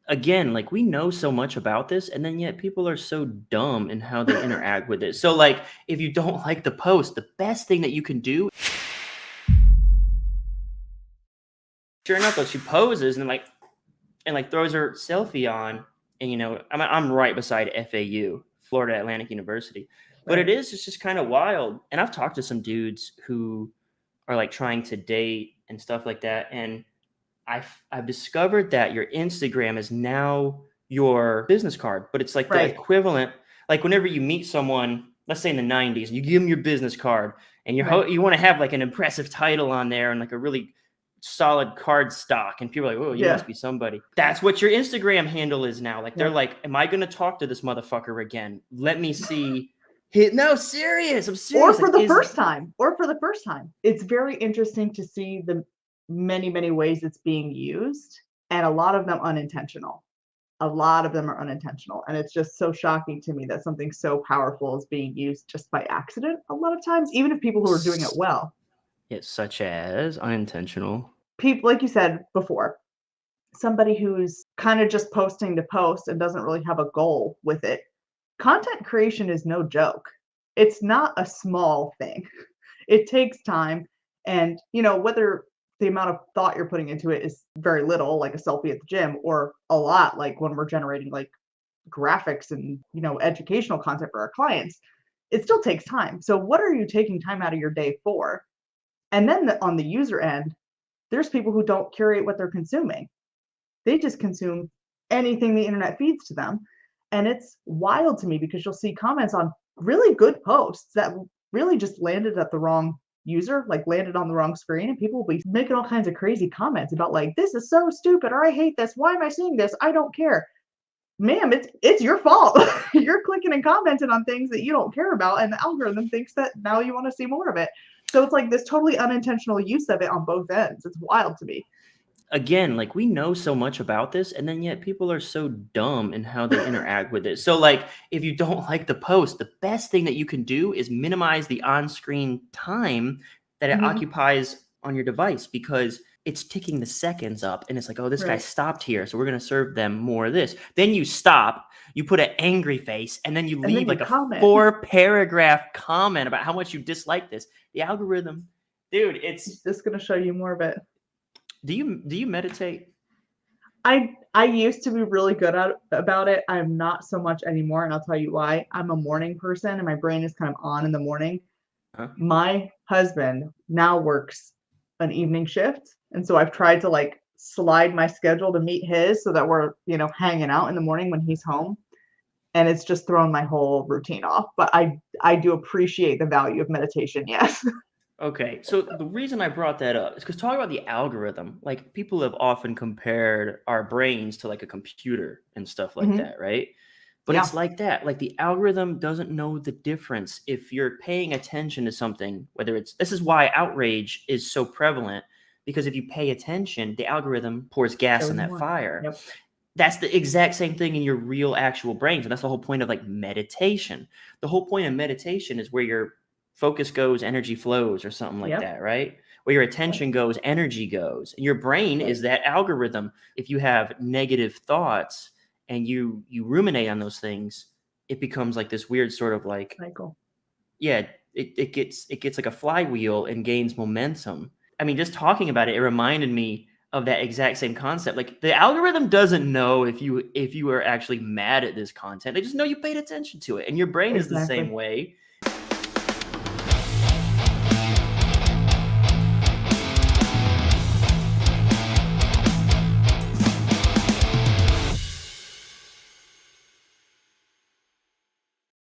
again, like we know so much about this, and then yet people are so dumb in how they interact with it. So, like, if you don't like the post, the best thing that you can do, sure enough, though, she poses and throws her selfie on, and I'm right beside FAU, Florida Atlantic University, but Right. it's just kind of wild. And I've talked to some dudes who are like trying to date and stuff like that, and I've discovered that your Instagram is now your business card, but it's like the Right. equivalent. Like whenever you meet someone, let's say in the '90s, you give them your business card, and Right. you want to have like an impressive title on there and like a really solid card stock, and people are like, "Oh, you Yeah. must be somebody." That's what your Instagram handle is now. Like they're Yep. like, "Am I going to talk to this motherfucker again? Let me see." No, serious. I'm Or serious. for Like, the first time. It's very interesting to see the many, many ways it's being used, and a lot of them unintentional. A lot of them are unintentional, and it's just so shocking to me that something so powerful is being used just by accident a lot of times, even if people who are doing it well. It's such as unintentional. People, like you said before, somebody who's kind of just posting to post and doesn't really have a goal with it. Content creation is no joke. It's not a small thing. It takes time, and whether the amount of thought you're putting into it is very little, like a selfie at the gym, or a lot, like when we're generating like graphics and educational content for our clients, it still takes time. So what are you taking time out of your day for? And then on the user end, there's people who don't curate what they're consuming. They just consume anything the internet feeds to them. And it's wild to me because you'll see comments on really good posts that really just landed at the wrong user, like landed on the wrong screen, and people will be making all kinds of crazy comments about like, this is so stupid, or I hate this, why am I seeing this, I don't care. Ma'am, it's your fault. You're clicking and commenting on things that you don't care about, and the algorithm thinks that now you want to see more of it. So it's like this totally unintentional use of it on both ends. It's wild to me. Again, like we know so much about this, and then yet people are so dumb in how they interact with it. So, like, if you don't like the post, the best thing that you can do is minimize the on screen time that it Mhm. occupies on your device, because it's ticking the seconds up and it's like, oh, this guy Right. stopped here, so we're going to serve them more of this. Then you stop, you put an angry face, and then you And then leave you like a comment. 4-paragraph comment about how much you dislike this. The algorithm, dude, It's just gonna show you more of it. do you meditate? I used to be really good at about it. I'm not so much anymore, and I'll tell you why. I'm a morning person, and my brain is kind of on in the morning. Huh? My husband now works an evening shift, and so I've tried to like slide my schedule to meet his so that we're, hanging out in the morning when he's home, and it's just thrown my whole routine off. But I do appreciate the value of meditation, yes. Okay, so the reason I brought that up is because talking about the algorithm, like people have often compared our brains to like a computer and stuff like Mhm. that, right? But Yeah, it's like that. Like the algorithm doesn't know the difference if you're paying attention to something, whether this is why outrage is so prevalent, because if you pay attention, the algorithm pours gas on shows that more. fire. Yep. That's the exact same thing in your real actual brain. So that's the whole point of like meditation. The whole point of meditation is where your focus goes, energy flows, or something like Yep. that, right? Where your Yep. attention goes, energy goes. And your brain Right. is that algorithm. If you have negative thoughts and you ruminate on those things, it becomes like this weird sort of like, Cycle. yeah, it gets like a flywheel and gains momentum. I mean, just talking about it, it reminded me of that exact same concept. Like the algorithm doesn't know if you are actually mad at this content. They just know you paid attention to it. And your brain is the same Exactly. way.